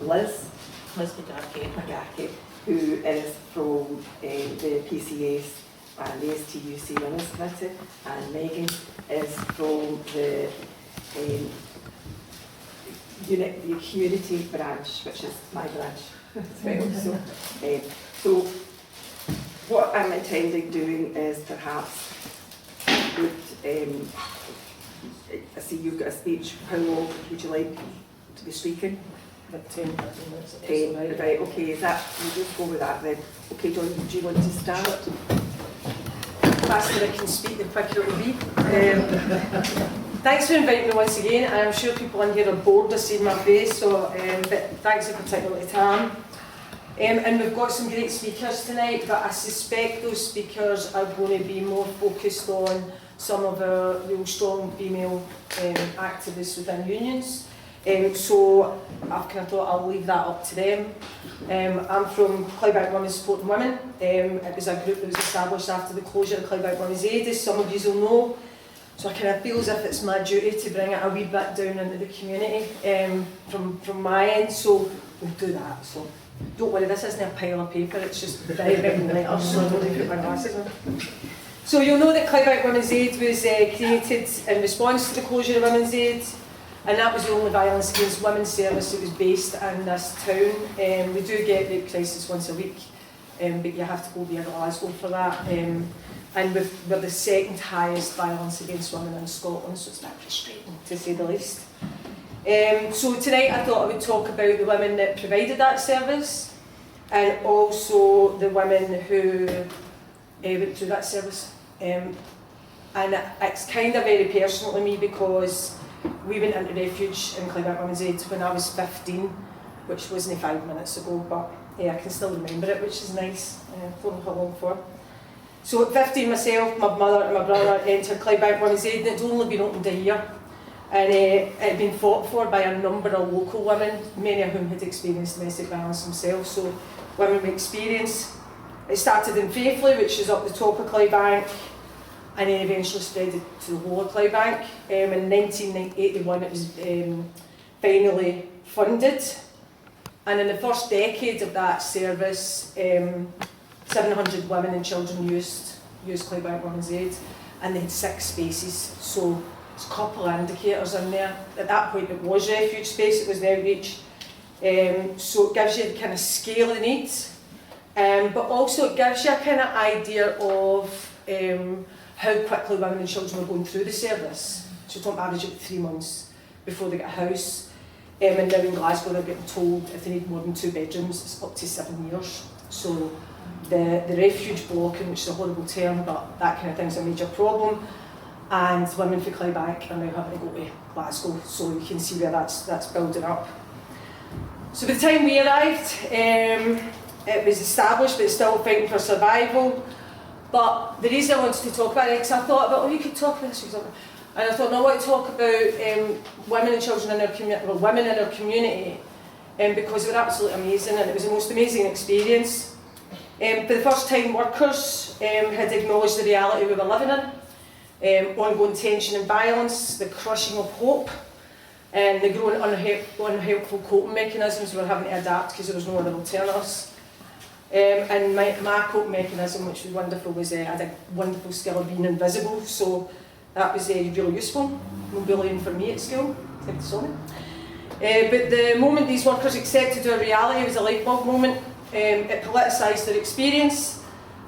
Liz McGachey, who is from the PCS and the STUC Women's Committee, and Megan is from the community branch, which is my branch as well. So what I'm intending doing is perhaps would, I see you've got a speech. How long would you like to be speaking? About 10-15 minutes. 10, right, okay, is that, we'll just go with that then. Okay, John, do you want to start? The faster I can speak, the quicker it will be. Thanks for inviting me once again. I'm sure people in here are bored of seeing my face, so but thanks in particular to Tam. And we've got some great speakers tonight, but I suspect those speakers are going to be more focused on some of our real strong female activists within unions. So I've kind of thought I'll leave that up to them. I'm from Clydebank Women Supporting Women. It was a group that was established after the closure of Clydebank Women's Aid, as some of you will know. So I kind of feel as if it's my duty to bring it a wee bit down into the community from my end, so we'll do that. So don't worry, this isn't a pile of paper, it's just very big letters, so I don't need to put my glasses on. So you'll know that Clydebank Women's Aid was created in response to the closure of Women's Aid, and that was the only violence against women service that was based in this town. We do get rape crisis once a week, but you have to go via Glasgow for that. And we're the second highest violence against women in Scotland, so it's a bit frustrating to say the least. So tonight I thought I would talk about the women that provided that service, and also the women who went through that service. And it's kind of very personal to me because we went into refuge in Clydebank Women's Aid when I was 15, which wasn't 5 minutes ago, but yeah, I can still remember it, which is nice. I don't know how long for. So at 15 myself, my mother and my brother entered Clydebank Women's Aid, and it's only been opened a year. And it had been fought for by a number of local women, many of whom had experienced domestic violence themselves, so women with experience. It started in Faithfully, which is up the top of Clydebank, and then eventually spread it to the lower Clydebank. In 1981 it was finally funded, and in the first decade of that service, 700 women and children used Clydebank Women's Aid, and they had 6 spaces, so there's a couple of indicators in there. At that point it was refuge space, it was the outreach, so it gives you the kind of scale of the needs, but also it gives you a kind of idea of how quickly women and children were going through the service. So on average about 3 months before they get a house, and now in Glasgow they're getting told if they need more than 2 bedrooms it's up to 7 years. So the refuge blocking, which is a horrible term, but that kind of thing is a major problem, and women for Clydebank are now having to go to Glasgow, so you can see where that's building up. So by the time we arrived, it was established, but it's still fighting for survival. But the reason I wanted to talk about it, because I thought about, oh, you could talk about this, and I thought, no, I want to talk about women and children in our community, well, women in our community, because they were absolutely amazing, and it was the most amazing experience. For the first time, workers had acknowledged the reality we were living in, ongoing tension and violence, the crushing of hope, and the growing unhelpful coping mechanisms we were having to adapt because there was no other alternatives. And my coping mechanism, which was wonderful, was I had a wonderful skill of being invisible, so that was really useful. No bullying for me at school, except sorry. But the moment these workers accepted our reality was a light bulb moment. It politicised their experience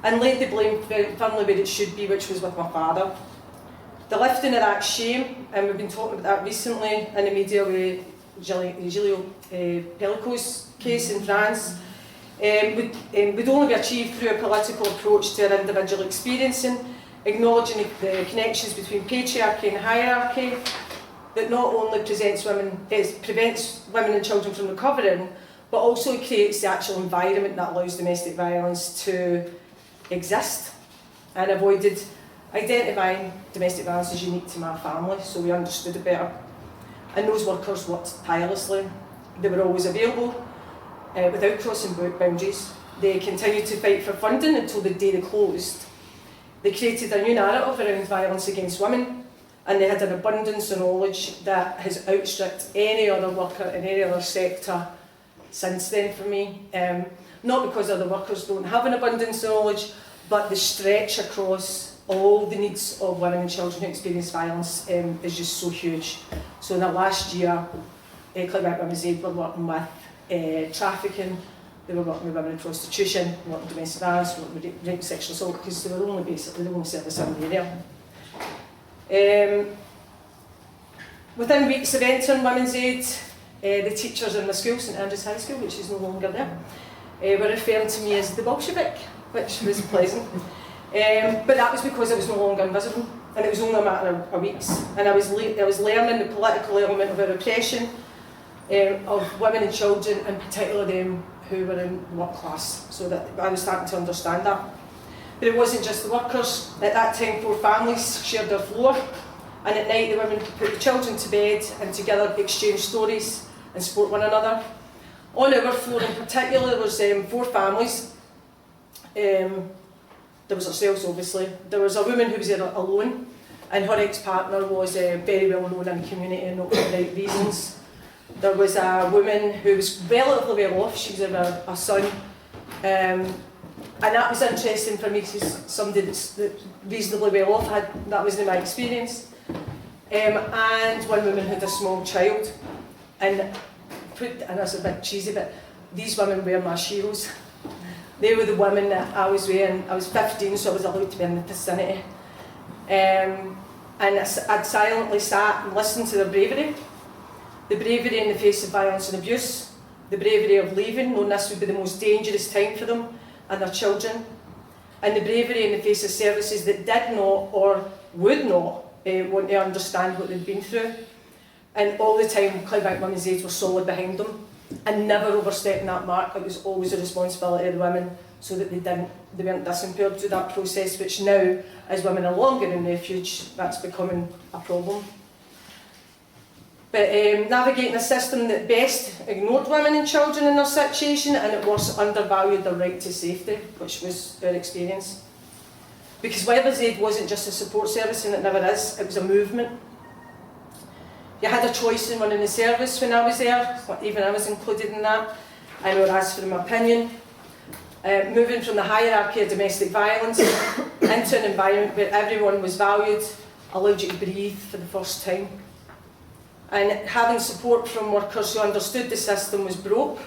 and laid the blame firmly where it should be, which was with my father. The lifting of that shame, and we've been talking about that recently in the media with Giulio Pellico's case in France, would only be achieved through a political approach to our individual experiencing, acknowledging the connections between patriarchy and hierarchy, that not only prevents women and children from recovering, but also creates the actual environment that allows domestic violence to exist, and avoided identifying domestic violence as unique to my family, so we understood it better. And those workers worked tirelessly. They were always available, without crossing boundaries. They continued to fight for funding until the day they closed. They created a new narrative around violence against women, and they had an abundance of knowledge that has outstripped any other worker in any other sector since then for me. Not because other workers don't have an abundance of knowledge, but the stretch across all the needs of women and children who experience violence is just so huge. So in the last year, Clydebank Women's Aid were working with trafficking, they were working with women in prostitution, working with domestic violence, working with rape and sexual assault, because they were only basically the only service in the area. Within weeks of entering Women's Aid, the teachers in my school, St Andrews High School, which is no longer there, were referring to me as the Bolshevik, which was pleasant. But that was because I was no longer invisible, and it was only a matter of weeks. And I was learning the political element of our oppression of women and children, in particular them who were in work class, so that I was starting to understand that. But it wasn't just the workers. At that time, 4 families shared their floor, and at night the women could put the children to bed and together exchange stories and support one another. On our floor in particular, there was 4 families. There was ourselves, obviously. There was a woman who was there alone, and her ex-partner was very well known in the community and not for the right reasons. There was a woman who was relatively well off. She was with a son. And that was interesting for me, because somebody that's reasonably well off, that wasn't my experience. And one woman had a small child. And that's a bit cheesy, but these women were my heroes. They were the women that I was with. I was 15, so I was allowed to be in the vicinity. And I'd silently sat and listened to their bravery. The bravery in the face of violence and abuse, the bravery of leaving, knowing this would be the most dangerous time for them and their children, and the bravery in the face of services that did not or would not want to understand what they'd been through. And all the time, Clydebank Women's Aid were solid behind them, and never overstepping that mark. It was always a responsibility of the women, so that they weren't disempowered through that process, which now, as women are longer in refuge, that's becoming a problem. But navigating a system that best ignored women and children in their situation, and at worst undervalued their right to safety, which was our experience. Because Women's Aid wasn't just a support service, and it never is, it was a movement. You had a choice in running the service when I was there, even I was included in that. I were asked for my opinion. Moving from the hierarchy of domestic violence into an environment where everyone was valued, allowed you to breathe for the first time. And having support from workers who understood the system was broke,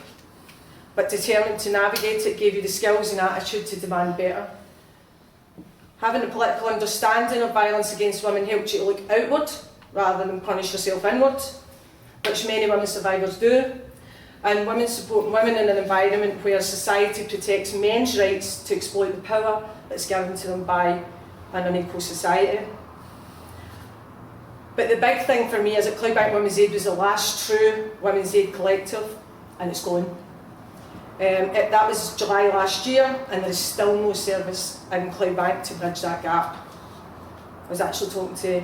but determined to navigate it, gave you the skills and attitude to demand better. Having a political understanding of violence against women helped you to look outward rather than punish yourself inward, which many women survivors do. And women support women in an environment where society protects men's rights to exploit the power that's given to them by an unequal society. But the big thing for me is that Clydebank Women's Aid was the last true Women's Aid collective, and it's gone. That was July last year, and there is still no service in Clydebank to bridge that gap. I was actually talking to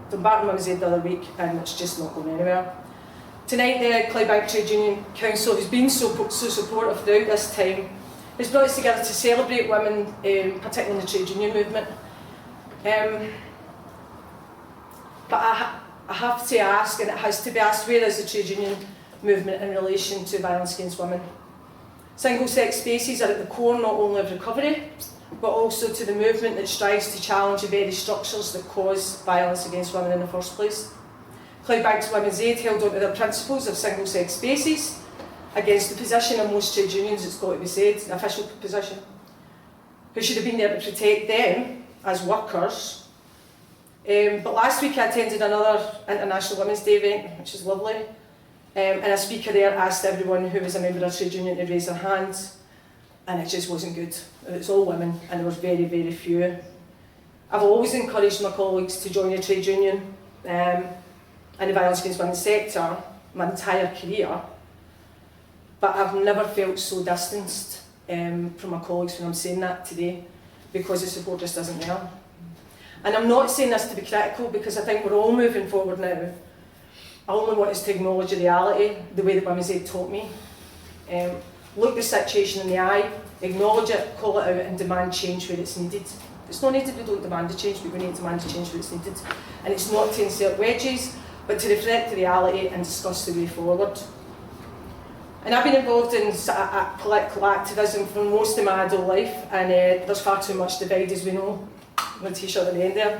Dumbarton Women's Aid the other week, and it's just not going anywhere. Tonight, the Clydebank Trade Union Council, who's been so supportive throughout this time, has brought us together to celebrate women, particularly in the trade union movement. But I have to ask, and it has to be asked, where is the trade union movement in relation to violence against women? Single-sex spaces are at the core not only of recovery, but also to the movement that strives to challenge the very structures that cause violence against women in the first place. Clydebank's Women's Aid held on to their principles of single-sex spaces against the position of most trade unions, it's got to be said, the official position, who should have been there to protect them as workers. But last week I attended another International Women's Day event, which is lovely, and a speaker there asked everyone who was a member of a trade union to raise their hands, and it just wasn't good. It was all women, and there was very, very few. I've always encouraged my colleagues to join a trade union in the violence against women sector my entire career, but I've never felt so distanced from my colleagues when I'm saying that today, because the support just isn't there. And I'm not saying this to be critical, because I think we're all moving forward now. I only want us to acknowledge the reality, the way that Women's Aid taught me. Look the situation in the eye, acknowledge it, call it out, and demand change where it's needed. It's not needed we don't demand a change, but we need to demand a change where it's needed. And it's not to insert wedges, but to reflect the reality and discuss the way forward. And I've been involved in political activism for most of my adult life, and there's far too much divide, as we know, with the t-shirt at the end there.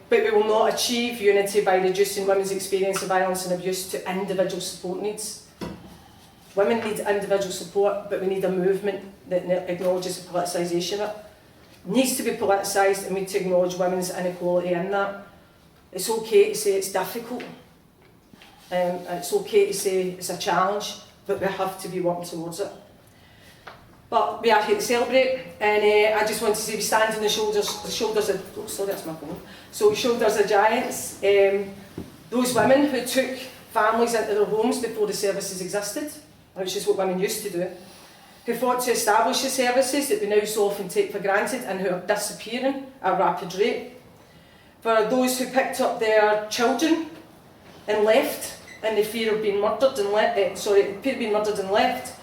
But we will not achieve unity by reducing women's experience of violence and abuse to individual support needs. Women need individual support, but we need a movement that acknowledges the politicisation of it. It needs to be politicised, and we need to acknowledge women's inequality in that. It's okay to say it's difficult. It's okay to say it's a challenge, but we have to be working towards it. But we are here to celebrate, and I just want to say we stand on the shoulders of, oh sorry, that's my phone. So shoulders of giants. Those women who took families into their homes before the services existed, which is what women used to do, who fought to establish the services that we now so often take for granted and who are disappearing at a rapid rate. For those who picked up their children and left in the fear of being murdered and left.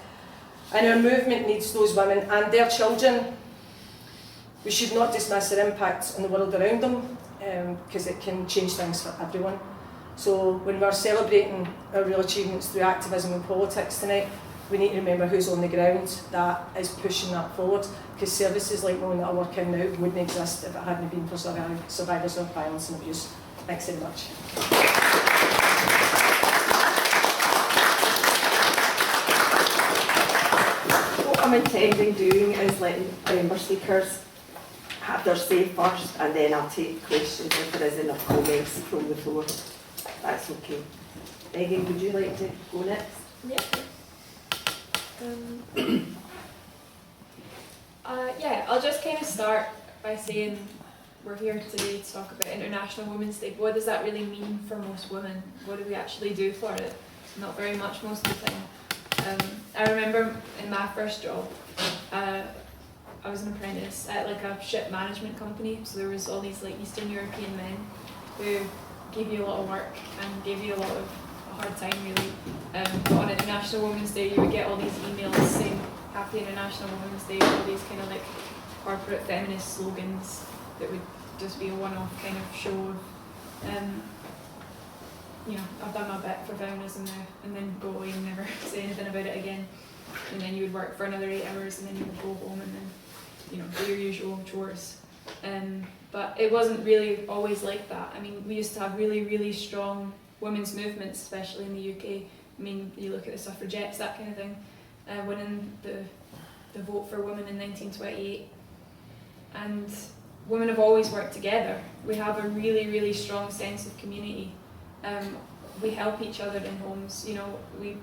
And our movement needs those women and their children. We should not dismiss their impact on the world around them, because it can change things for everyone. So when we're celebrating our real achievements through activism and politics tonight, we need to remember who's on the ground that is pushing that forward, because services like the one that I work in now wouldn't exist if it hadn't been for survivors of violence and abuse. Thanks very much. What I'm intending doing is letting member speakers have their say first, and then I'll take questions if there is enough comments from the floor. That's okay. Megan, would you like to go next? Yeah. Yeah, I'll just kind of start by saying we're here today to talk about International Women's Day. What does that really mean for most women? What do we actually do for it? Not very much most of the time. I remember in my first job, I was an apprentice at like a ship management company, so there was all these like Eastern European men who gave you a lot of work and gave you a lot of a hard time really. But on International Women's Day you would get all these emails saying Happy International Women's Day, all these kind of like corporate feminist slogans that would just be a one-off kind of show of you know, I've done my bit for feminism now, and then go away and never say anything about it again. And then you would work for another 8 hours, and then you would go home and then, you know, do your usual chores. But it wasn't really always like that. I mean, we used to have really, really strong women's movements, especially in the UK. I mean, you look at the suffragettes, that kind of thing, winning the vote for women in 1928. And women have always worked together. We have a really, really strong sense of community. We help each other in homes. You know, we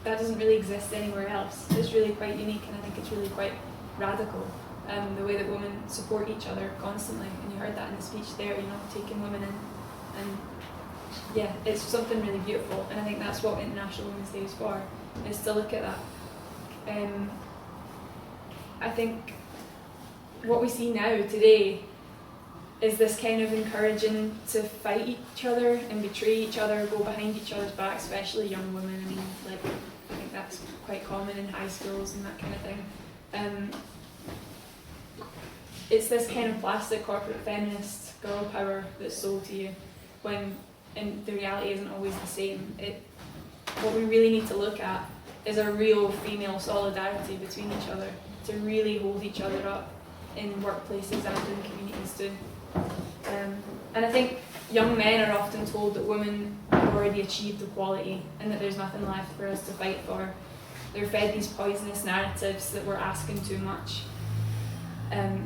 that doesn't really exist anywhere else. It's really quite unique, and I think it's really quite radical. The way that women support each other constantly, and you heard that in the speech there. You know, taking women in, and yeah, it's something really beautiful. And I think that's what International Women's Day is for, is to look at that. I think what we see now today is this kind of encouraging to fight each other and betray each other, go behind each other's back, especially young women. I mean, like, I think that's quite common in high schools and that kind of thing. It's this kind of plastic corporate feminist girl power that's sold to you, when and the reality isn't always the same. What we really need to look at is a real female solidarity between each other, to really hold each other up in workplaces and in communities too. And I think young men are often told that women have already achieved equality and that there's nothing left for us to fight for. They're fed these poisonous narratives that we're asking too much.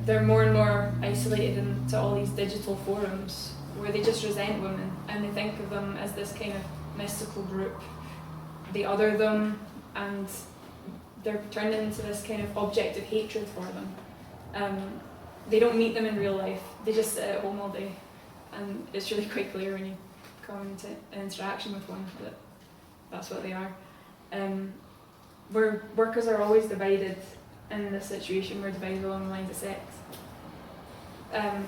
They're more and more isolated into all these digital forums where they just resent women, and they think of them as this kind of mystical group. They other them, and they're turned into this kind of object of hatred for them. They don't meet them in real life, they just sit at home all day, and it's really quite clear when you come into an interaction with one that that's what they are. Where workers are always divided in this situation, we're divided along the lines of sex.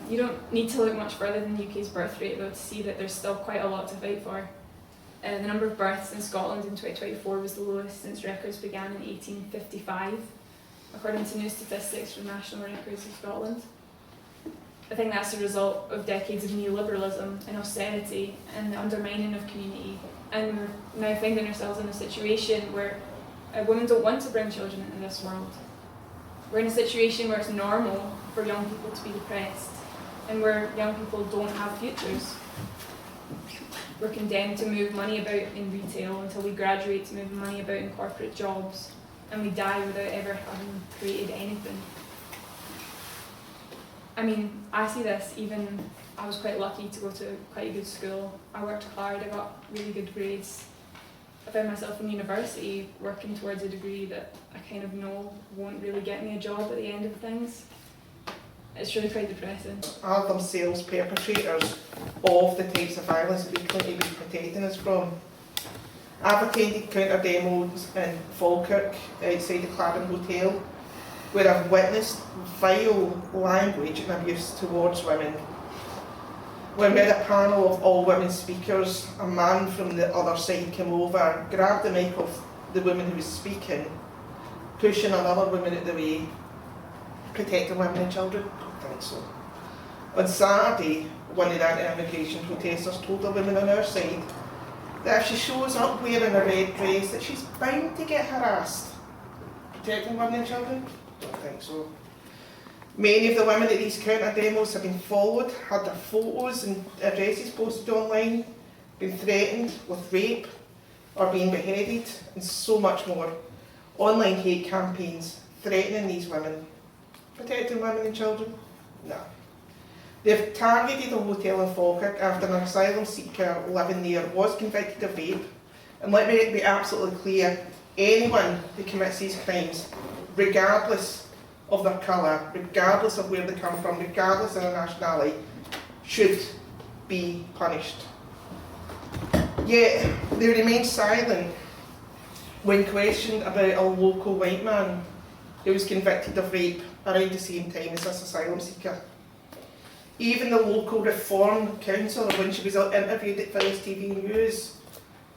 You don't need to look much further than the UK's birth rate though to see that there's still quite a lot to fight for. The number of births in Scotland in 2024 was the lowest since records began in 1855, according to new statistics from National Records of Scotland. A think that's the result of decades of neoliberalism and austerity and the undermining of community. And we're now finding ourselves in a situation where women don't want to bring children into this world. We're in a situation where it's normal for young people to be depressed and where young people don't have futures. We're condemned to move money about in retail until we graduate to move money about in corporate jobs, and we die without ever having created anything. I mean, I see this even, I was quite lucky to go to quite a good school. I worked hard, I got really good grades. I found myself in university working towards a degree that I kind of know won't really get me a job at the end of things. It's really quite depressing. Are themselves perpetrators of the types of violence that we claim to be protecting us from? I've attended counter demos in Falkirk outside the Clydebank Hotel, where I've witnessed vile language and abuse towards women. When we had a panel of all women speakers, a man from the other side came over, grabbed the mic off the woman who was speaking, pushing another woman out the way, protecting women and children. I don't think so. On Saturday, one of the anti-immigration protesters told a woman on our side that if she shows up wearing a red dress, that she's bound to get harassed. Protecting women and children? Don't think so. Many of the women at these counter demos have been followed, had their photos and addresses posted online, been threatened with rape or being beheaded, and so much more. Online hate campaigns threatening these women. Protecting women and children? No. They've targeted a hotel in Falkirk after an asylum seeker living there was convicted of rape. And let me be absolutely clear, anyone who commits these crimes, regardless of their colour, regardless of where they come from, regardless of their nationality, should be punished. Yet they remain silent when questioned about a local white man who was convicted of rape around the same time as this asylum seeker. Even the local Reform councillor, when she was interviewed for STV News,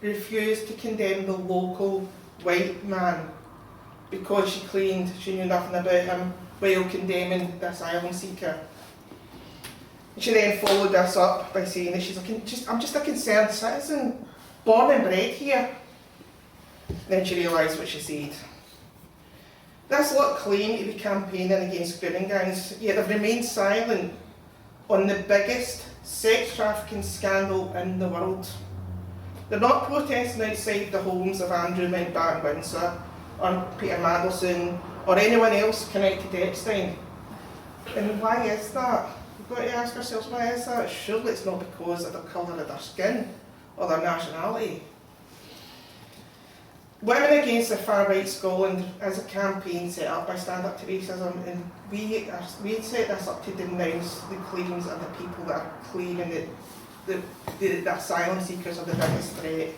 refused to condemn the local white man because she claimed she knew nothing about him while condemning the asylum seeker. She then followed this up by saying that I'm just a concerned citizen, born and bred here. Then she realised what she said. This lot claim to be campaigning against grooming gangs, yet they've remained silent on the biggest sex trafficking scandal in the world. They're not protesting outside the homes of Andrew Mountbatten Windsor, or Peter Mandelson, or anyone else connected to Epstein. And why is that? We've got to ask ourselves, why is that? Surely it's not because of the colour of their skin or their nationality. Women Against the Far Right Scotland is a campaign set up by Stand Up to Racism, and we set this up to denounce the claims of the people that are claiming that the asylum seekers are the biggest threat.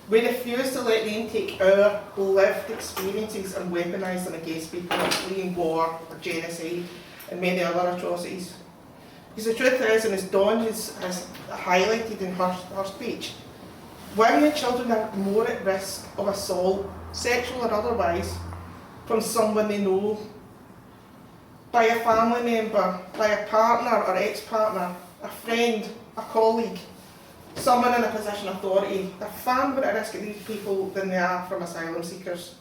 We refuse to let them take our lived experiences and weaponise them against people who are fleeing war or genocide and many other atrocities. Because the truth is, and as Dawn has highlighted in her speech, women and children are more at risk of assault, sexual or otherwise, from someone they know, by a family member, by a partner or ex-partner, a friend, a colleague, someone in a position of authority. They're far more at risk of these people than they are from asylum seekers.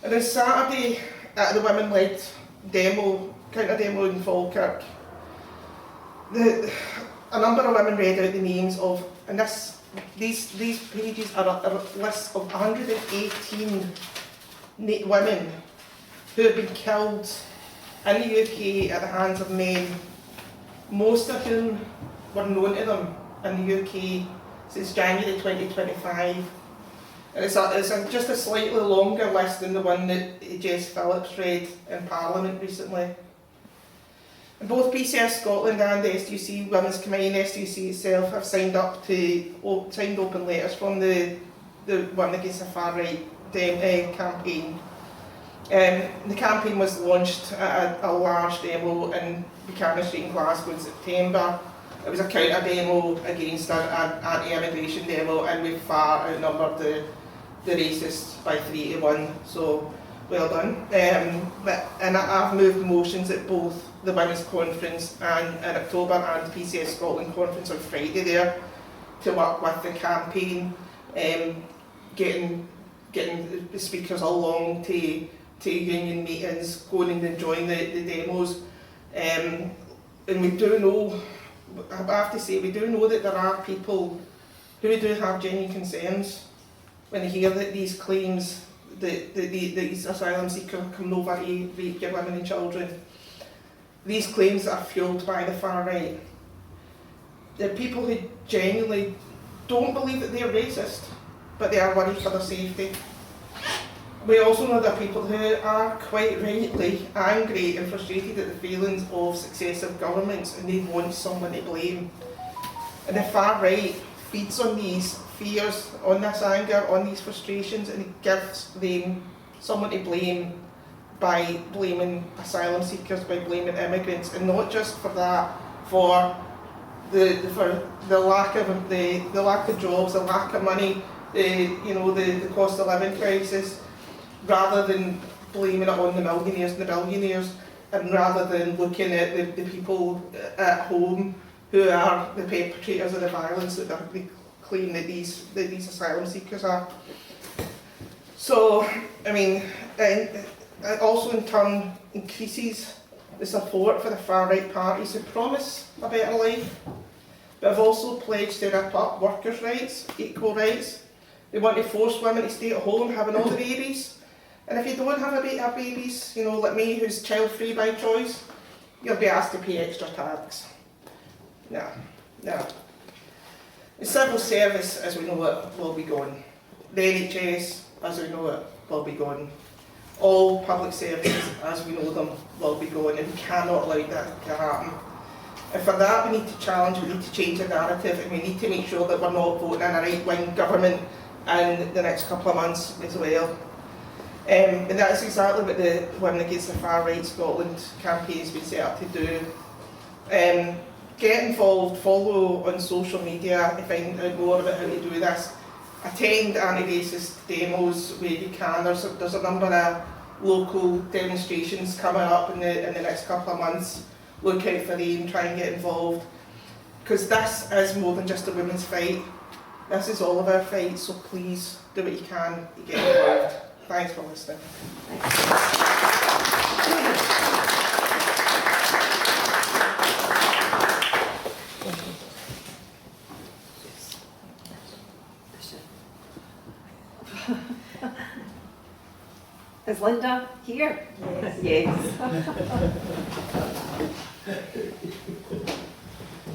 And on Saturday, at the women-led counter demo in Falkirk, a number of women read out the names of, and these pages are a list of 118 women who have been killed in the UK at the hands of men, most of whom were known to them in the UK since January 2025. And it's just a slightly longer list than the one that Jess Phillips read in Parliament recently. And both PCS Scotland and the STUC Women's Committee and STUC itself have signed open letters from the Women Against the Far Right campaign. The campaign was launched at a large demo in Buchanan Street in Glasgow in September. It was a counter demo against an anti-immigration demo, and we far outnumbered the racists by 3-1, so well done. And I've moved motions at both the Women's Conference and in October, and PCS Scotland Conference on Friday there to work with the campaign, getting the speakers along to union meetings, going and enjoying the demos. And we do know, I have to say, we do know that there are people who do have genuine concerns when they hear that these claims that these asylum seekers are coming over to rape your women and children. These claims are fuelled by the far right. There are people who genuinely don't believe that they're racist, but they are worried for their safety. We also know there are people who are quite rightly angry and frustrated at the failings of successive governments, and they want someone to blame. And the far right feeds on these fears, on this anger, on these frustrations, and it gives them someone to blame by blaming asylum seekers, by blaming immigrants, and not just for that, for the lack of jobs, the lack of money, the cost of living crisis, rather than blaming it on the millionaires and the billionaires, and rather than looking at the people at home who are the perpetrators of the violence that they claim that these asylum seekers are. So, I mean, it also in turn increases the support for the far right parties who promise a better life, but have also pledged to rip up workers' rights, equal rights. They want to force women to stay at home having all the babies. And if you don't have babies, like me, who's child-free by choice, you'll be asked to pay extra tax. No. The civil service, as we know it, will be gone. The NHS, as we know it, will be gone. All public services, as we know them, will be gone, and we cannot allow that to happen. And for that, we need to challenge, we need to change the narrative, and we need to make sure that we're not voting in a right-wing government in the next couple of months as well. And that's exactly what the Women Against the Far Right Scotland campaign has been set up to do. Get involved, follow on social media to find out more about how to do this. Attend anti-racist demos where you can. There's a number of local demonstrations coming up in the next couple of months. Look out for them, try and get involved. Because this is more than just a women's fight. This is all of our fights, so please do what you can to get involved. Thanks for listening. Is Linda here? Yes. Yes.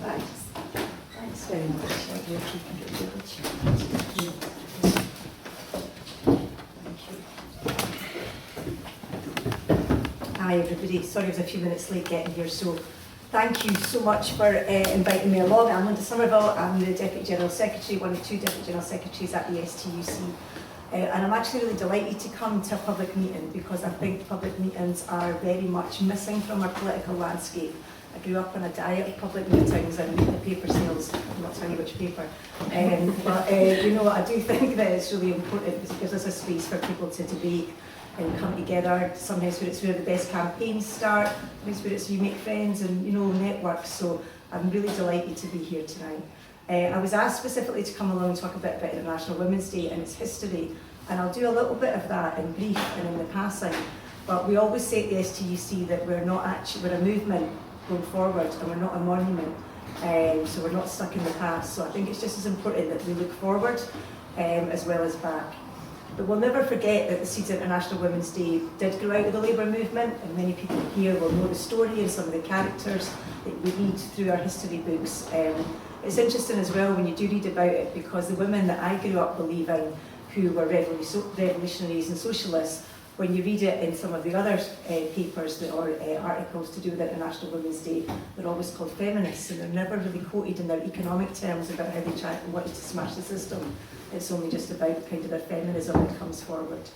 Thanks. Thanks very much. Hi everybody, sorry I was a few minutes late getting here, so thank you so much for inviting me along. I'm Linda Sommerville, I'm the Deputy General Secretary, one of two Deputy General Secretaries at the STUC. And I'm actually really delighted to come to a public meeting because I think public meetings are very much missing from our political landscape. I grew up on a diet of public meetings and the paper sales, I'm not telling you which paper. But I do think that it's really important because it gives us a space for people to debate and come together. Sometimes it's where the best campaigns start, sometimes where it's you make friends and network. So I'm really delighted to be here tonight. I was asked specifically to come along and talk a bit about International Women's Day and its history, and I'll do a little bit of that in brief and in the passing. But we always say at the STUC that we're a movement going forward and we're not a monument, so we're not stuck in the past. So I think it's just as important that we look forward as well as back. But we'll never forget that the seeds of International Women's Day did grow out of the labour movement, and many people here will know the story and some of the characters that we read through our history books. It's interesting as well when you do read about it, because the women that I grew up believing who were revolutionaries and socialists, when you read it in some of the other papers or articles to do with International Women's Day, they're always called feminists, and they're never really quoted in their economic terms about how they wanted to smash the system. It's only just about kind of their feminism that comes forward.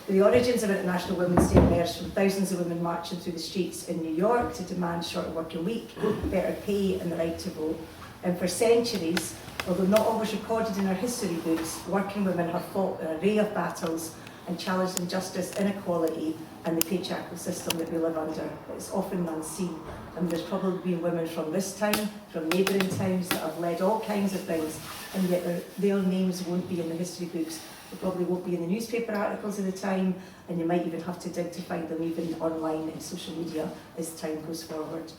The origins of International Women's Day emerged from thousands of women marching through the streets in New York to demand shorter working week, better pay and the right to vote. And for centuries, although not always recorded in our history books, working women have fought an array of battles and challenge injustice, inequality and the patriarchal system that we live under. It's often unseen. And there's probably been women from this town, from neighbouring towns that have led all kinds of things, and yet their names won't be in the history books. They probably won't be in the newspaper articles of the time, and you might even have to dig to find them even online and social media as time goes forward.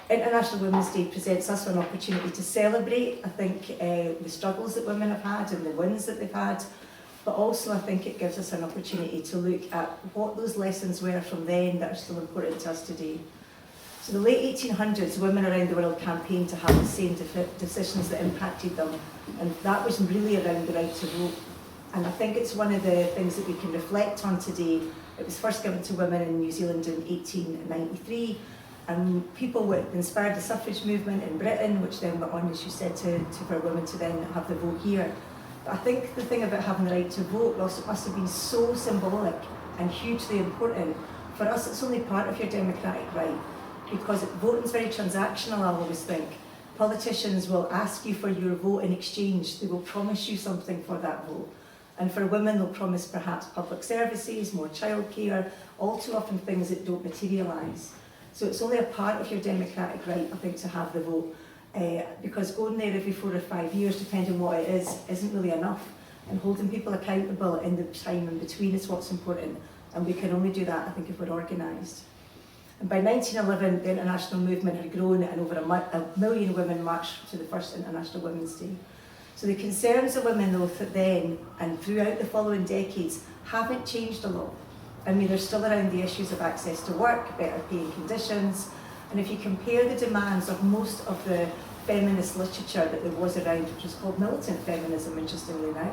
International Women's Day presents us with an opportunity to celebrate, I think, the struggles that women have had and the wins that they've had, but also I think it gives us an opportunity to look at what those lessons were from then that are still important to us today. So the late 1800s, women around the world campaigned to have the same decisions that impacted them, and that was really around the right to vote. And I think it's one of the things that we can reflect on today. It was first given to women in New Zealand in 1893, and people were inspired the suffrage movement in Britain, which then went on, as you said, for women to then have the vote here. But I think the thing about having the right to vote must have been so symbolic and hugely important. For us, it's only part of your democratic right, because voting is very transactional, I always think. Politicians will ask you for your vote in exchange. They will promise you something for that vote. And for women, they'll promise perhaps public services, more childcare, all too often things that don't materialise. So it's only a part of your democratic right, I think, to have the vote. Because going there every 4 or 5 years, depending on what it is, isn't really enough. And holding people accountable in the time in between is what's important. And we can only do that, I think, if we're organised. And by 1911, the international movement had grown, and over a million women marched to the first International Women's Day. So the concerns of women, though, then and throughout the following decades haven't changed a lot. I mean, they're still around the issues of access to work, better paying conditions, and if you compare the demands of most of the feminist literature that there was around, which was called militant feminism, interestingly now,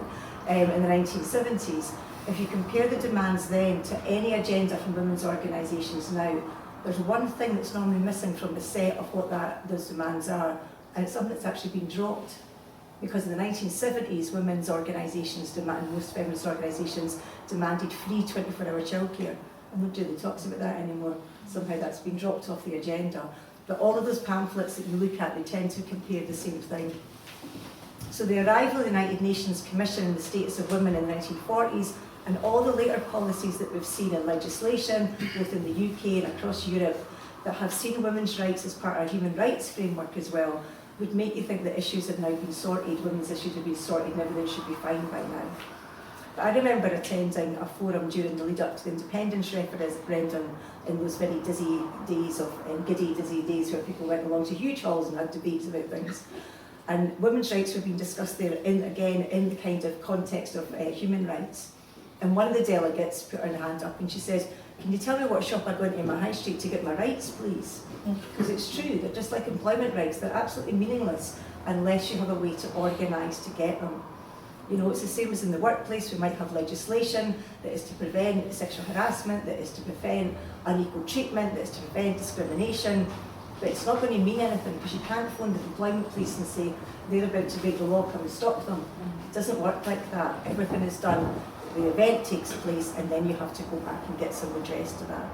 in the 1970s, if you compare the demands then to any agenda from women's organisations now, there's one thing that's normally missing from the set of what those demands are, and it's something that's actually been dropped. Because in the 1970s, women's organisations, most feminist organisations, demanded free 24-hour childcare. And nobody really talks about that anymore. Somehow that's been dropped off the agenda. But all of those pamphlets that you look at, they tend to compare the same thing. So the arrival of the United Nations Commission on the Status of Women in the 1940s, and all the later policies that we've seen in legislation, both in the UK and across Europe, that have seen women's rights as part of our human rights framework as well, would make you think that issues have now been sorted, women's issues have been sorted, and everything should be fine by now. But I remember attending a forum during the lead up to the independence referendum in those very dizzy days giddy days where people went along to huge halls and had debates about things. And women's rights were being discussed there, in the kind of context of human rights. And one of the delegates put her hand up and she says, "Can you tell me what shop I go into in my high street to get my rights, please?" Because it's true, they're just like employment rights, they're absolutely meaningless unless you have a way to organise to get them. You know, it's the same as in the workplace. We might have legislation that is to prevent sexual harassment, that is to prevent unequal treatment, that is to prevent discrimination, but it's not going to mean anything because you can't phone the employment police and say they're about to break the law, come and stop them. It doesn't work like that. Everything is done, the event takes place, and then you have to go back and get some redress to that.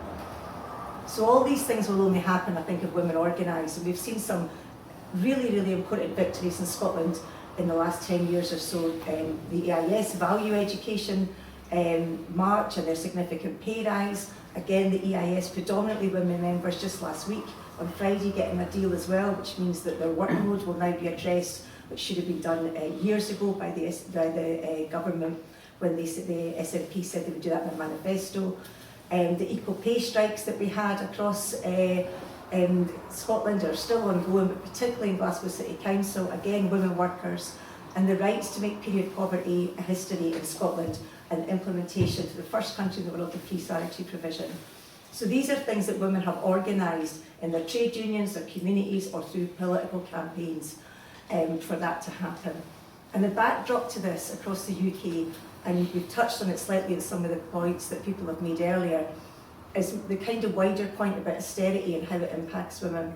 So all these things will only happen, I think, if women organise, and we've seen some really, really important victories in Scotland in the last 10 years or so. The EIS Value Education March and their significant pay rise. Again, the EIS, predominantly women members, just last week on Friday getting a deal as well, which means that their workload will now be addressed, which should have been done years ago by the government when the SNP said they would do that in their manifesto. The equal pay strikes that we had across Scotland are still ongoing, but particularly in Glasgow City Council, again, women workers, and the rights to make period poverty a history in Scotland and implementation to the first country in the world of free sanitary provision. So these are things that women have organised in their trade unions, their communities, or through political campaigns for that to happen. And the backdrop to this across the UK, and we've touched on it slightly at some of the points that people have made earlier, is the kind of wider point about austerity and how it impacts women.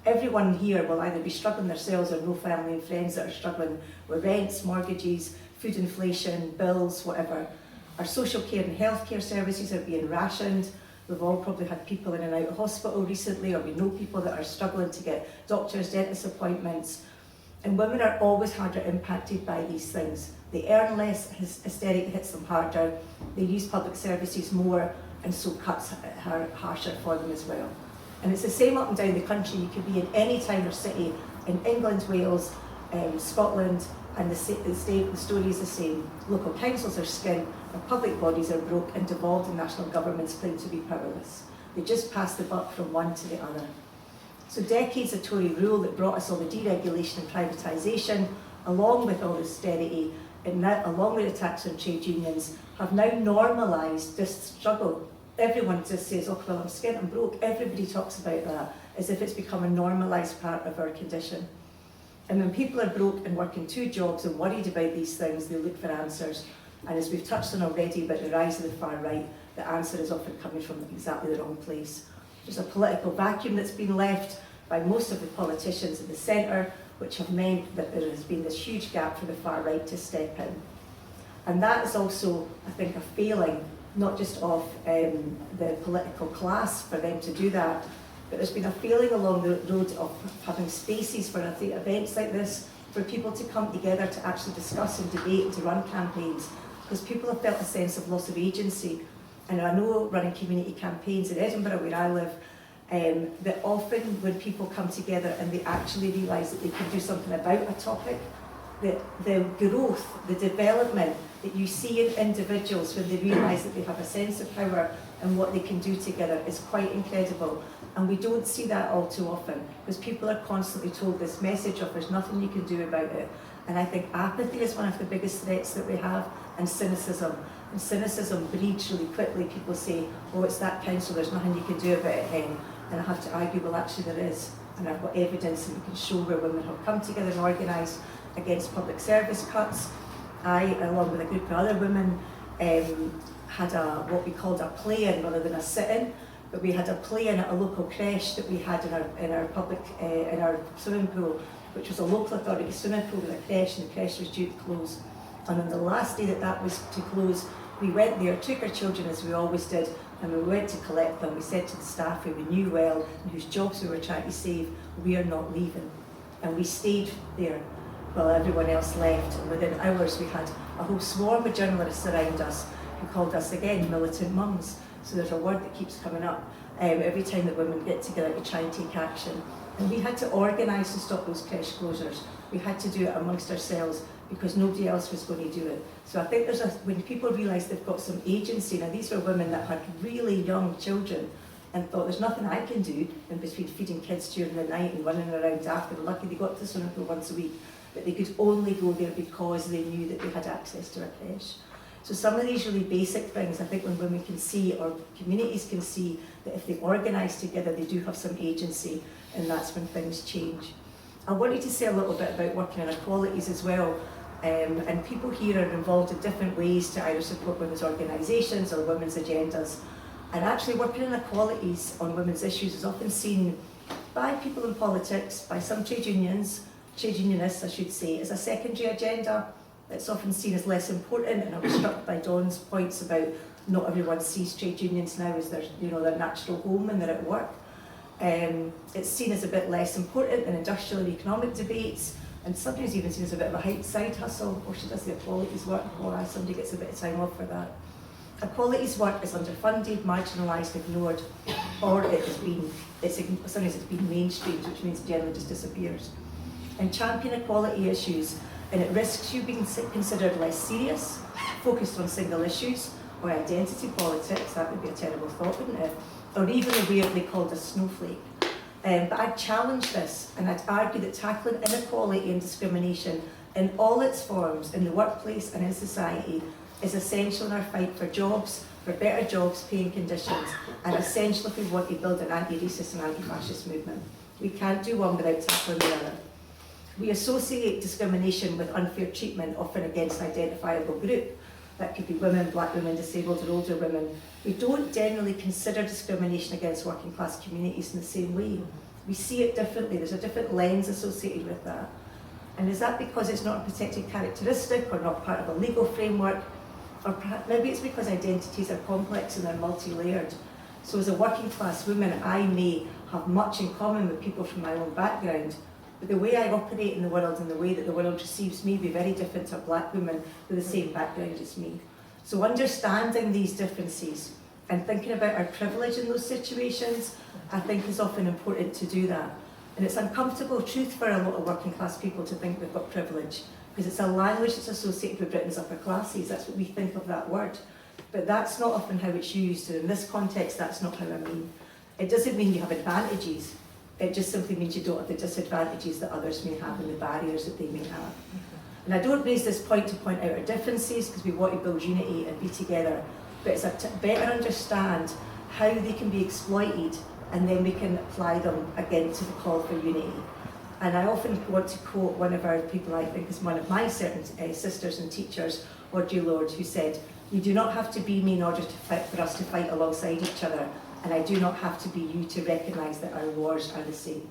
Everyone here will either be struggling themselves or know family and friends that are struggling with rents, mortgages, food inflation, bills, whatever. Our social care and healthcare services are being rationed. We've all probably had people in and out of hospital recently, or we know people that are struggling to get doctors, dentist appointments. And women are always harder impacted by these things. They earn less, hysteria hits them harder, they use public services more, and so cuts are harsher for them as well. And it's the same up and down the country. You could be in any town or city in England, Wales, Scotland, and the story is the same. Local councils are skint, and public bodies are broke and devolved, and national governments claim to be powerless. They just pass the buck from one to the other. So decades of Tory rule that brought us all the deregulation and privatisation, along with all the austerity, and now, along with attacks on trade unions, have now normalised this struggle. Everyone just says, oh, well, I'm skint, I'm broke. Everybody talks about that as if it's become a normalised part of our condition. And when people are broke and working 2 jobs and worried about these things, they look for answers. And as we've touched on already about the rise of the far right, the answer is often coming from exactly the wrong place. There's a political vacuum that's been left by most of the politicians in the centre, which have meant that there has been this huge gap for the far right to step in. And that is also, I think, a failing, not just of the political class for them to do that, but there's been a failing along the road of having spaces for events like this, for people to come together to actually discuss and debate and to run campaigns, because people have felt a sense of loss of agency. And I know running community campaigns in Edinburgh, where I live, that often when people come together and they actually realise that they can do something about a topic, the growth, the development that you see in individuals when they realise that they have a sense of power and what they can do together is quite incredible. And we don't see that all too often, because people are constantly told this message of there's nothing you can do about it. And I think apathy is one of the biggest threats that we have, and cynicism. And cynicism breeds really quickly. People say, oh, it's that council, there's nothing you can do about it, Hen. And I have to argue, well, actually there is. And I've got evidence and we can show where women have come together and organised against public service cuts. I, along with a group of other women, had what we called a play-in rather than a sit-in. But we had a play-in at a local creche that we had in our swimming pool, which was a local authority swimming pool with a creche, and the creche was due to close. And on the last day that was to close, we went there, took our children as we always did, and we went to collect them. We said to the staff who we knew well and whose jobs we were trying to save, we are not leaving. And we stayed there while everyone else left. And within hours we had a whole swarm of journalists around us who called us again militant mums. So there's a word that keeps coming up every time that women get together to try and take action. And we had to organise to stop those creche closures. We had to do it amongst ourselves because nobody else was going to do it. So I think when people realise they've got some agency, now these were women that had really young children and thought there's nothing I can do in between feeding kids during the night and running around after. They're lucky they got to the swimming pool once a week, but they could only go there because they knew that they had access to a creche. So some of these really basic things, I think when women can see, or communities can see, that if they organise together, they do have some agency, and that's when things change. I wanted to say a little bit about working inequalities as well, and people here are involved in different ways to either support women's organisations or women's agendas. And actually working inequalities on women's issues is often seen by people in politics, by some trade unionists I should say, as a secondary agenda. It's often seen as less important, and I was struck by Dawn's points about not everyone sees trade unions now as their natural home when they're at work. It's seen as a bit less important than industrial and economic debates, and sometimes even seen as a bit of a side hustle. Or she does the equalities work, or somebody gets a bit of time off for that. Equalities work is underfunded, marginalised, ignored, or sometimes it's been mainstreamed, which means it generally just disappears. And champion equality issues, and it risks you being considered less serious, focused on single issues, or identity politics. That would be a terrible thought, wouldn't it? Or even the weirdly called a snowflake. But I'd challenge this, and I'd argue that tackling inequality and discrimination in all its forms, in the workplace and in society, is essential in our fight for jobs, for better jobs, paying conditions, and essential if we want to build an anti-racist and anti-fascist movement. We can't do one without tackling the other. We associate discrimination with unfair treatment, often against an identifiable group. That could be women, black women, disabled or older women. We don't generally consider discrimination against working class communities in the same way. We see it differently. There's a different lens associated with that. And is that because it's not a protected characteristic or not part of a legal framework? Or perhaps, maybe it's because identities are complex and they're multi-layered. So as a working class woman, I may have much in common with people from my own background, But the way I operate in the world and the way that the world receives me will be very different to a black woman with the same background as me. So understanding these differences and thinking about our privilege in those situations, I think is often important to do that. And it's uncomfortable truth for a lot of working class people to think we've got privilege, because it's a language that's associated with Britain's upper classes. That's what we think of that word. But that's not often how it's used, and in this context, that's not how I mean. It doesn't mean you have advantages. It just simply means you don't have the disadvantages that others may have and the barriers that they may have. And I don't raise this point to point out our differences, because we want to build unity and be together, but it's to better understand how they can be exploited, and then we can apply them again to the call for unity. And I often want to quote one of our people I think is one of my certain sisters and teachers, Audre Lorde, who said, "You do not have to be me in order to fight, for us to fight alongside each other, and I do not have to be you to recognise that our wars are the same."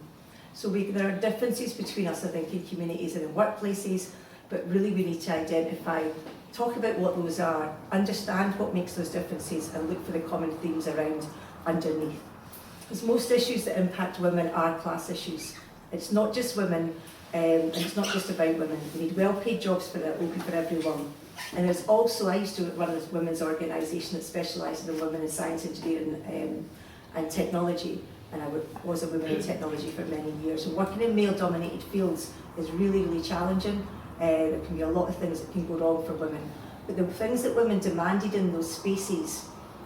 So there are differences between us, I think, in communities and in workplaces, but really we need to identify, talk about what those are, understand what makes those differences, and look for the common themes around underneath. Because most issues that impact women are class issues. It's not just women, and it's not just about women. We need well-paid jobs for that, open for everyone. And there's also, I used to run a women's organisation that specialised in women in science, engineering and technology, and I was a woman in technology for many years. And working in male-dominated fields is really, really challenging. There can be a lot of things that can go wrong for women. But the things that women demanded in those spaces,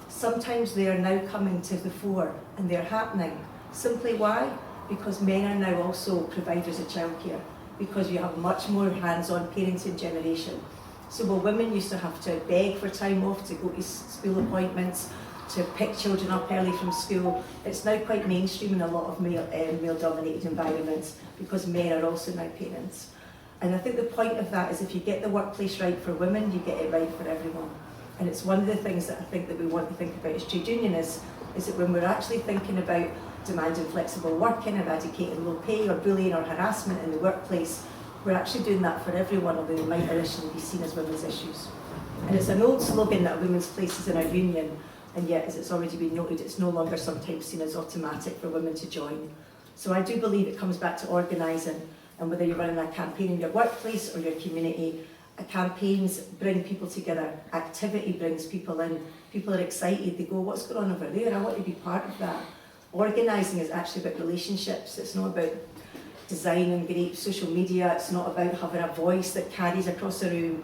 sometimes they are now coming to the fore, and they're happening. Simply why? Because men are now also providers of childcare, because you have much more hands-on parenting generation. So while women used to have to beg for time off to go to school appointments, to pick children up early from school, it's now quite mainstream in a lot of male-dominated environments, because men are also now parents. And I think the point of that is if you get the workplace right for women, you get it right for everyone. And it's one of the things that I think that we want to think about as trade unionists, is that when we're actually thinking about demanding flexible working, eradicating low pay or bullying or harassment in the workplace, we're actually doing that for everyone, although they might initially be seen as women's issues. And it's an old slogan that a women's place is in our union, and yet, as it's already been noted, it's no longer sometimes seen as automatic for women to join. So I do believe it comes back to organising, and whether you're running a campaign in your workplace or your community, campaigns bring people together, activity brings people in, people are excited, they go, what's going on over there, I want to be part of that. Organising is actually about relationships, it's not about designing great social media, it's not about having a voice that carries across the room.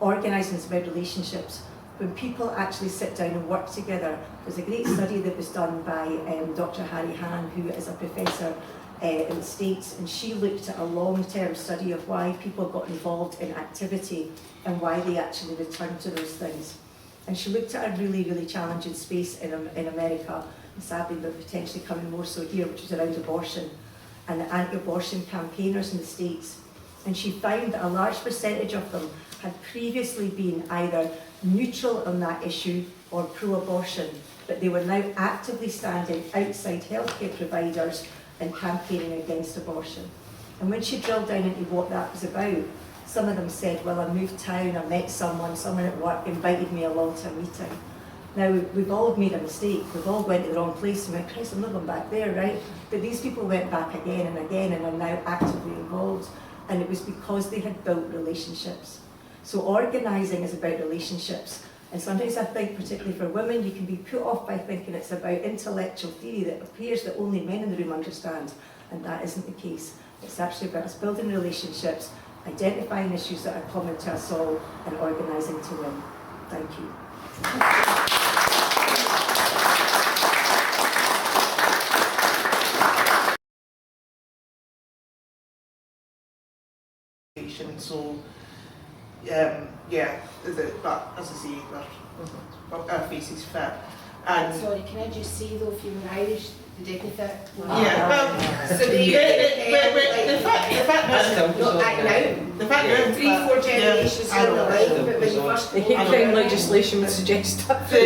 Organising is about relationships. When people actually sit down and work together, there's a great study that was done by Dr. Harry Hahn, who is a professor in the States, and she looked at a long-term study of why people got involved in activity and why they actually returned to those things. And she looked at a really, really challenging space in America, and sadly but potentially coming more so here, which is around abortion, and the anti-abortion campaigners in the States. And she found that a large percentage of them had previously been either neutral on that issue or pro-abortion, but they were now actively standing outside healthcare providers and campaigning against abortion. And when she drilled down into what that was about, some of them said, well, I moved town, I met someone at work invited me along to a meeting. Now, we've all made a mistake, we've all went to the wrong place and went, Christ, I'm not going back there, right? But these people went back again and again and are now actively involved, and it was because they had built relationships. So organising is about relationships. And sometimes I think, particularly for women, you can be put off by thinking it's about intellectual theory that appears that only men in the room understand, and that isn't the case. It's actually about us building relationships, identifying issues that are common to us all, and organising to win. Thank you. So, but as I say, our faces fit. And sorry, can I just say though, if you were Irish, the dignity. yeah, well, so the fact that 3-4 generations down the line, but when you first The hate crime legislation would suggest that. the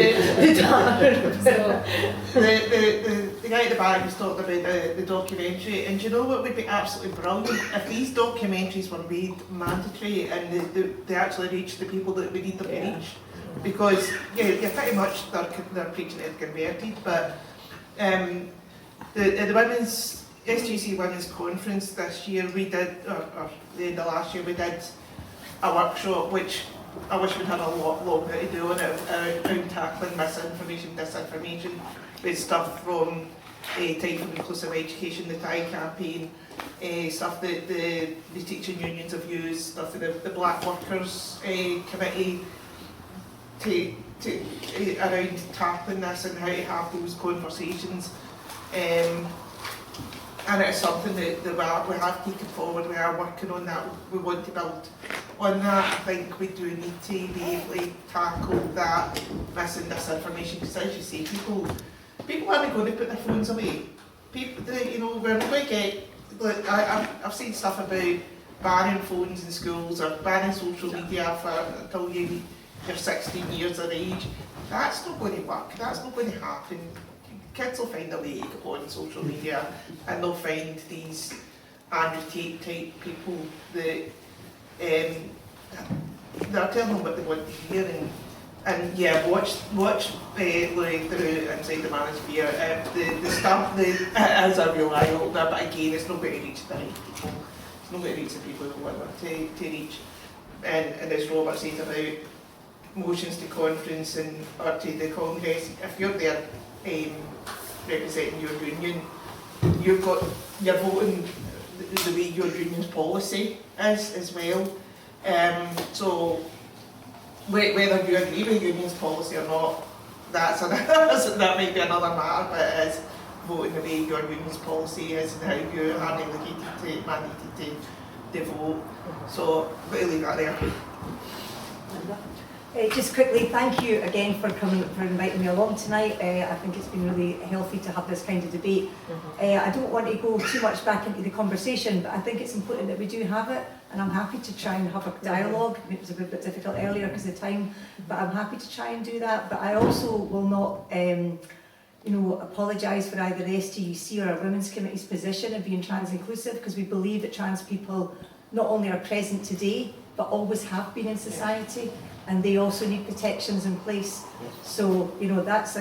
guy at the back was talking about the documentary, and do you know what would be absolutely brilliant? If these documentaries were made mandatory and they actually reached the people that we need them to reach. Because, you're pretty much, they're preaching it converted, but the women's STUC Women's Conference this year, we did, or the end of last year, we did a workshop which I wish we'd had a lot longer to do on it, around tackling misinformation, disinformation, with stuff from Time for Inclusive Education, the TIE campaign, stuff that the teaching unions have used, stuff that the Black Workers Committee around tackling this and how to have those conversations. And it's something that we have taken forward, we are working on that, we want to build on that. I think we do need to be able to tackle that mis and disinformation, because as you say, people aren't going to put their phones away. People, you know, we're not going to get, like, I've seen stuff about banning phones in schools or banning social media until you're 16 years of age. That's not going to work, that's not going to happen. Kids will find a way to go on social media and they'll find these Andrew Tate type people that they're telling them what they want to hear, and yeah, watch Louis through Inside the Manosphere. The stuff that is a real eye opener, but again, it's not going to reach the right people. It's not going to reach the people who want to reach. And as Robert said about motions to conference or to the Congress, if you're there representing your union, you're voting the way your union's policy is as well. So whether you agree with union's policy or not, that might be another matter, but it is voting the way your union's policy is and how you are mandated to vote. So I'm going to leave that there. Just quickly, thank you again for inviting me along tonight. I think it's been really healthy to have this kind of debate. I don't want to go too much back into the conversation, but I think it's important that we do have it, and I'm happy to try and have a dialogue. It was a bit difficult earlier because of the time, but I'm happy to try and do that. But I also will not apologise for either the STUC or our Women's Committee's position of being trans inclusive, because we believe that trans people not only are present today, but always have been in society. And they also need protections in place. So, you know, that's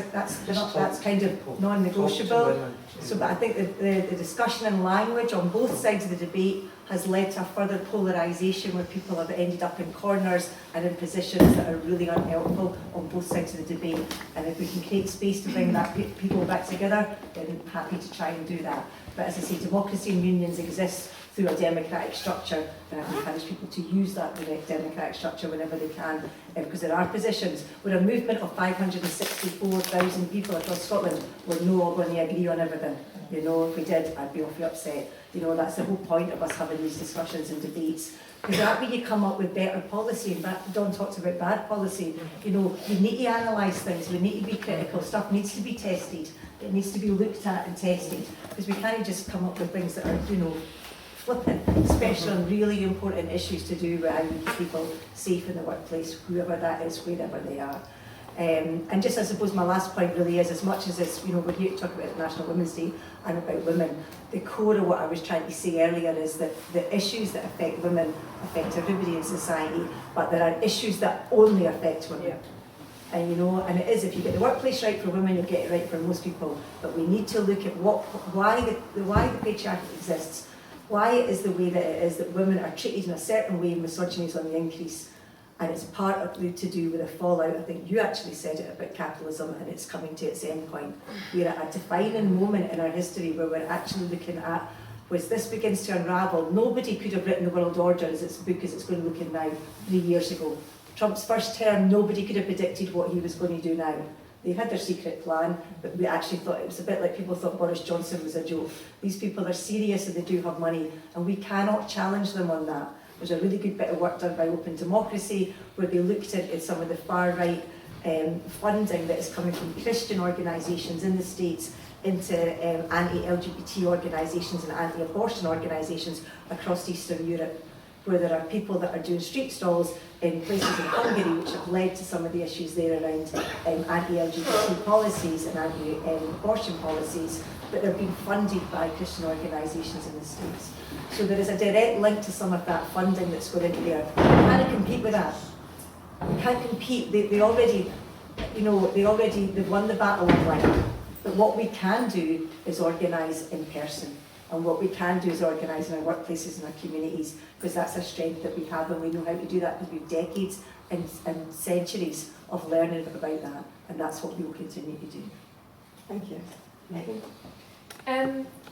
kind of non-negotiable. So, but I think the discussion and language on both sides of the debate has led to a further polarisation where people have ended up in corners and in positions that are really unhelpful on both sides of the debate. And if we can create space to bring that people back together, then I'm happy to try and do that. But as I say, democracy and unions exist through a democratic structure, and I encourage people to use that democratic structure whenever they can, because there are positions. We're a movement of 564,000 people across Scotland. We're not all going to agree on everything. You know, if we did, I'd be awfully upset. You know, that's the whole point of us having these discussions and debates. Because that way you come up with better policy, and Don talked about bad policy. You know, we need to analyse things, we need to be critical, stuff needs to be tested, it needs to be looked at and tested, because we can't just come up with things that are, you know, flippant, especially on really important issues to do with how we keep people safe in the workplace, whoever that is, wherever they are. And just, I suppose, my last point really is, as much as this, you know, we're here to talk about National Women's Day and about women, the core of what I was trying to say earlier is that the issues that affect women affect everybody in society, but there are issues that only affect women. Yeah. And you know, and it is, if you get the workplace right for women, you'll get it right for most people. But we need to look at why the patriarchy exists, why it is the way that it is, that women are treated in a certain way, misogyny is on the increase. And it's part of to do with the fallout. I think you actually said it about capitalism, and it's coming to its end point. We're at a defining moment in our history where we're actually looking at, as this begins to unravel, nobody could have written the world order as its book as it's going to look in now 3 years ago. Trump's first term, nobody could have predicted what he was going to do now. They had their secret plan, but we actually thought it was a bit like people thought Boris Johnson was a joke. These people are serious and they do have money, and we cannot challenge them on that. There's a really good bit of work done by Open Democracy where they looked at some of the far-right funding that is coming from Christian organisations in the States into anti-LGBT organisations and anti-abortion organisations across Eastern Europe, where there are people that are doing street stalls in places in Hungary which have led to some of the issues there around anti-LGBT policies and anti-abortion policies, but they're being funded by Christian organisations in the States. So there is a direct link to some of that funding that's going into there. We can't compete with that. We can't compete. They've won the battle online. But what we can do is organise in person. And what we can do is organise in our workplaces and our communities, because that's a strength that we have, and we know how to do that because we've decades and centuries of learning about that, and that's what we will continue to do. Thank you. Megan?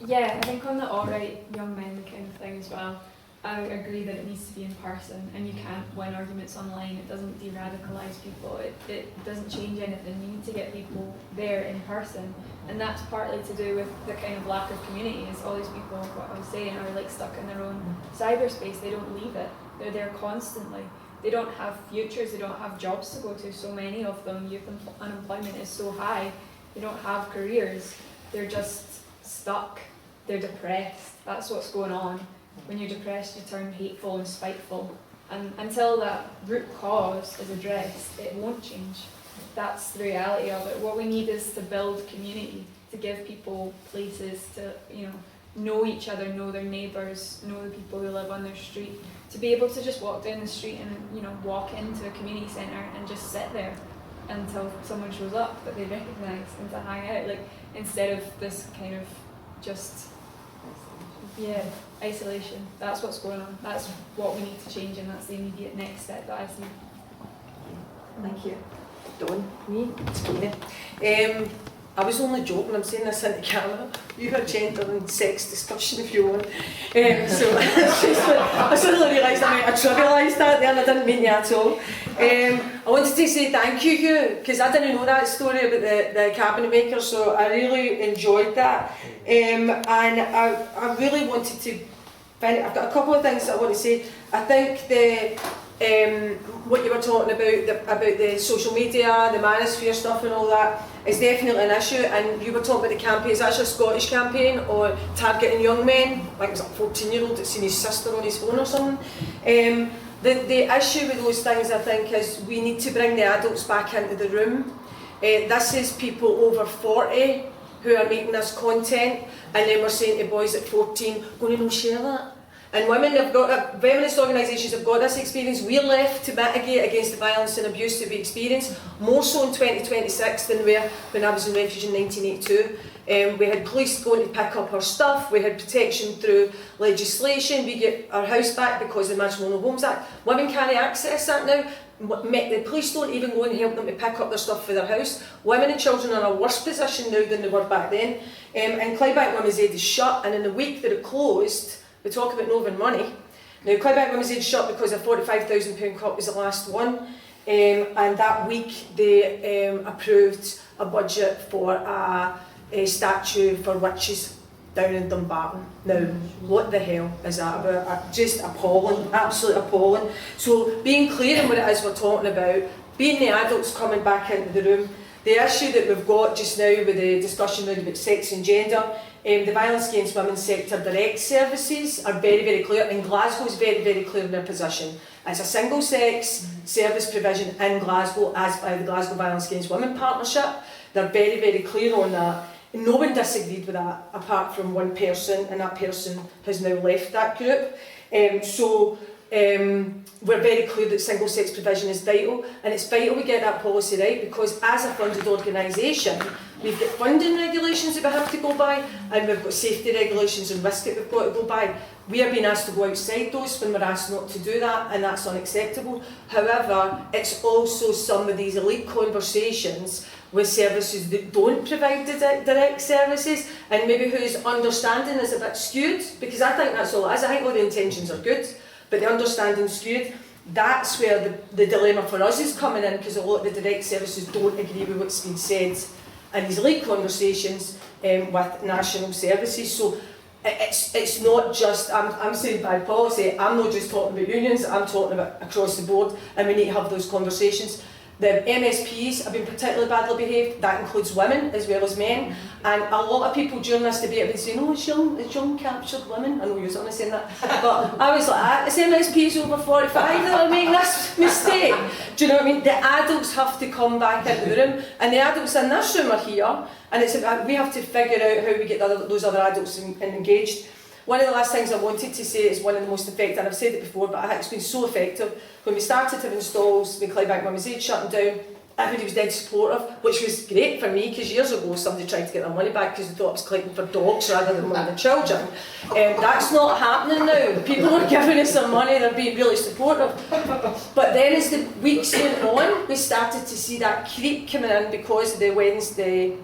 Yeah, I think on the alright young men kind of thing as well, I agree that it needs to be in person, and you can't win arguments online. It doesn't de-radicalise people. It doesn't change anything. You need to get people there in person, and that's partly to do with the kind of lack of community. Is all these people, what I was saying, are like stuck in their own cyberspace. They don't leave it. They're there constantly. They don't have futures. They don't have jobs to go to. So many of them, youth unemployment is so high. They don't have careers. They're just stuck. They're depressed. That's what's going on. When you're depressed, you turn hateful and spiteful. And until that root cause is addressed, it won't change. That's the reality of it. What we need is to build community, to give people places to, know each other, know their neighbours, know the people who live on their street, to be able to just walk down the street and, walk into a community centre and just sit there until someone shows up that they recognise, and to hang out, instead of this kind of just, isolation. That's what's going on. That's what we need to change, and that's the immediate next step that I see. Thank you. Dawn? Me? It's funny. I was only joking, I'm saying this into camera. You had gender and sex discussion if you want. I suddenly realised I trivialised that there, and I didn't mean that at all. I wanted to say thank you, Hugh, because I didn't know that story about the cabinet maker, so I really enjoyed that. And I really wanted to I've got a couple of things that I want to say. I think what you were talking about the social media, the manosphere stuff and all that is definitely an issue, and you were talking about the campaign. It's actually a Scottish campaign or targeting young men, like it was a 14-year-old that's seen his sister on his phone or something. The issue with those things, I think, is we need to bring the adults back into the room. This is people over 40 who are making this content, and then we're saying to boys at 14, going to no share that. And women have got, feminist organisations have got this experience. We're left to mitigate against the violence and abuse that we experience, more so in 2026 than when I was in refuge in 1982. We had police going to pick up our stuff, we had protection through legislation, we get our house back because of the Matrimonial Homes Act. Women can't access that now. The police don't even go and help them to pick up their stuff for their house. Women and children are in a worse position now than they were back then. And Clydebank Women's Aid is shut, and in the week that it closed, we talk about no money. Now, Clydebank Women's Aid shut because a £45,000 cut was the last one, and that week they approved a budget for a statue for witches down in Dumbarton. Now, what the hell is that about? Just appalling, absolutely appalling. So, being clear in what it is we're talking about, being the adults coming back into the room, the issue that we've got just now with the discussion about sex and gender, the Violence Against Women sector direct services are very, very clear, and Glasgow is very, very clear in their position. It's a single-sex service provision in Glasgow as by the Glasgow Violence Against Women Partnership. They're very, very clear on that. No one disagreed with that apart from one person, and that person has now left that group. We're very clear that single-sex provision is vital, and it's vital we get that policy right, because as a funded organisation, we've got funding regulations that we have to go by, and we've got safety regulations and risk that we've got to go by. We are being asked to go outside those when we're asked not to do that, and that's unacceptable. However, it's also some of these elite conversations with services that don't provide direct services, and maybe whose understanding is a bit skewed, because I think that's all it is. I think all the intentions are good, but the understanding skewed. That's where the dilemma for us is coming in, because a lot of the direct services don't agree with what's been said in these elite conversations with national services. So it's not just, I'm saying bad policy, I'm not just talking about unions, I'm talking about across the board, and we need to have those conversations. The MSPs have been particularly badly behaved. That includes women as well as men. And a lot of people during this debate have been saying, oh, it's young captured women. I know you're only saying that. But I was like, it's MSPs over 45 that are making this mistake. Do you know what I mean? The adults have to come back into the room. And the adults in this room are here. And we have to figure out how we get those other adults engaged. One of the last things I wanted to say is one of the most effective, and I've said it before, but I think it's been so effective. When we started to have installs with Clydebank Women's Aid shutting down, everybody was dead supportive, which was great for me, because years ago somebody tried to get their money back because they thought I was collecting for dogs rather than one of the children. That's not happening now. People are giving us their money, they're being really supportive. But then as the weeks went on, we started to see that creep coming in because of the Wednesday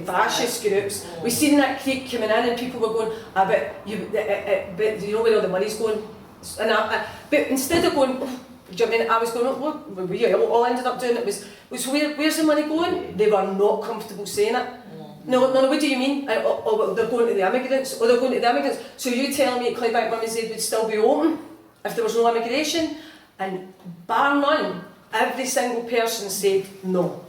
fascist groups. We seen that creep coming in, and people were going, but you know where all the money's going? And but instead of going, do you know what I mean? I was going, what we all ended up doing it was where's the money going? They were not comfortable saying it. No, what do you mean? Or they're going to the immigrants, or they're going to the immigrants. So you tell me Clydebank Women's Aid would still be open if there was no immigration? And bar none, every single person said no.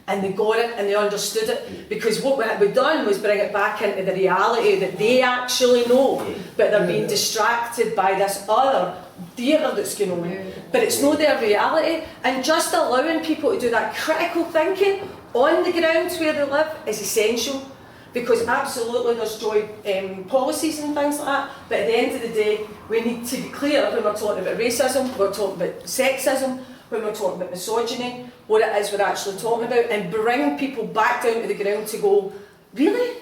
And they got it and they understood it, because what we'd done was bring it back into the reality that they actually know, but they're being distracted by this other theatre that's going on. But it's not their reality, and just allowing people to do that critical thinking on the ground where they live is essential, because absolutely there's joint policies and things like that, but at the end of the day we need to be clear when we're talking about racism, we're talking about sexism, when we're talking about misogyny, what it is we're actually talking about, and bring people back down to the ground to go, really?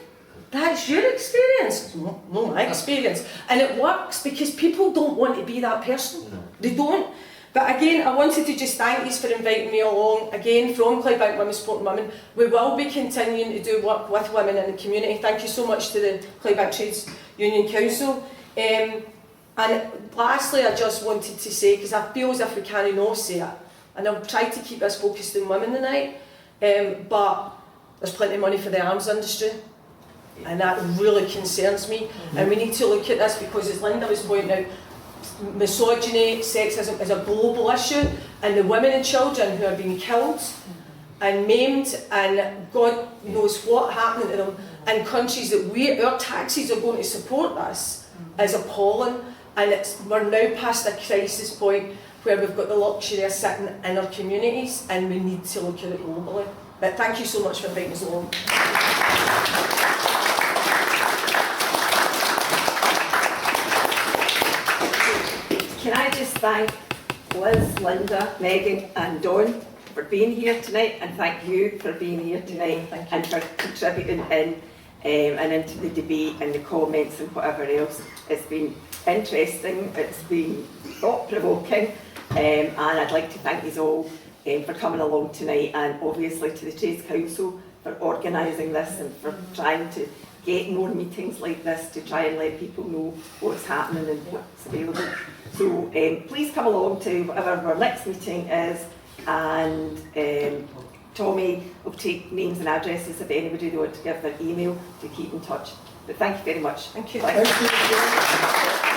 That's your experience? No, my experience. And it works because people don't want to be that person. No. They don't. But again, I wanted to just thank you for inviting me along. Again, from Clydebank Women Supporting Women, we will be continuing to do work with women in the community. Thank you so much to the Clydebank Trades Union Council. And lastly, I just wanted to say, because I feel as if we can't enough say it, and I've tried to keep us focused on women tonight, but there's plenty of money for the arms industry, and that really concerns me. And we need to look at this, because as Linda was pointing out, misogyny, sexism is a global issue, and the women and children who are being killed and maimed and God knows what happening to them in countries that our taxes are going to support this is appalling. And we're now past a crisis point where we've got the luxury of sitting in our communities, and we need to look at it globally. But thank you so much for inviting us along. Can I just thank Liz, Linda, Megan and Dawn for being here tonight, and thank you for being here tonight and for contributing in and into the debate and the comments and whatever else. It's been interesting, it's been thought-provoking, and I'd like to thank you all for coming along tonight, and obviously to the Trades Council for organising this and for trying to get more meetings like this to try and let people know what's happening and what's available. So please come along to whatever our next meeting is, and Tommy will take names and addresses if anybody they want to give their email to keep in touch. But thank you very much. Thank you. Thank you.